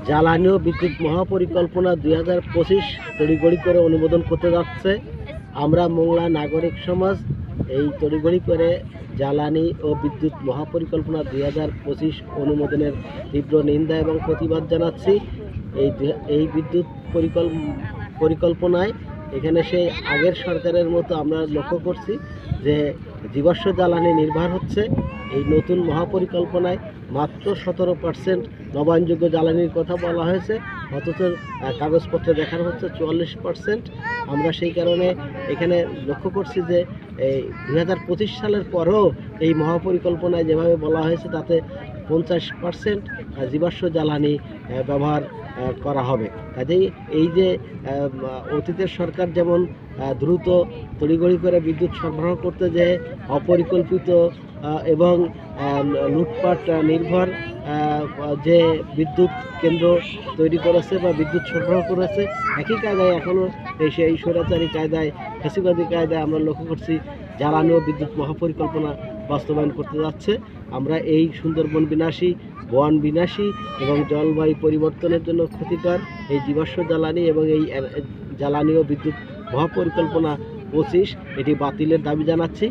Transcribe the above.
জ্বালানি ও বিদ্যুৎ মহাপরিকল্পনা 2025 তড়িঘড়ি করে অনুমোদন করতে যাচ্ছে। আমরা মোংলা নাগরিক সমাজ এই তড়িঘড়ি করে জ্বালানি ও বিদ্যুৎ মহাপরিকল্পনা 2025 অনুমোদনের তীব্র নিন্দা এবং প্রতিবাদ জানাচ্ছি। এই বিদ্যুৎ পরিকল্পনায় এখানে সেই আগের সরকারের মতো আমরা লক্ষ্য করছি যে জীবাশ্ম জ্বালানি নির্ভর হচ্ছে। এই নতুন মহাপরিকল্পনায় মাত্র 17% নবায়নযোগ্য জ্বালানির কথা বলা হয়েছে, অথচ কাগজপত্রে দেখানো হচ্ছে 44%। আমরা সেই কারণে এখানে লক্ষ্য করছি যে এই 2025 সালের পরেও এই মহাপরিকল্পনায় যেভাবে বলা হয়েছে তাতে 50% জীবাশ্ম জ্বালানি ব্যবহার করা হবে। কাজেই এই যে অতীতের সরকার যেমন দ্রুত তড়িঘড়ি করে বিদ্যুৎ সরবরাহ করতে যেয়ে অপরিকল্পিত এবং লুটপাট নির্ভর যে বিদ্যুৎ কেন্দ্র তৈরি করেছে বা বিদ্যুৎ সরবরাহ করেছে, একই কায়দায় এখনও সেই স্বৈরাচারী কায়দায়, ফ্যাসিবাদী কায়দায় আমরা লক্ষ্য করছি জ্বালানি ও বিদ্যুৎ মহাপরিকল্পনা বাস্তবায়ন করতে যাচ্ছে। আমরা এই সুন্দরবন বিনাশী, বন বিনাশী এবং জলবায়ু পরিবর্তনের জন্য ক্ষতিকর এই জীবাশ্ম জ্বালানি এবং এই জ্বালানি ও বিদ্যুৎ মহাপরিকল্পনা 25 এটি বাতিলের দাবি জানাচ্ছি।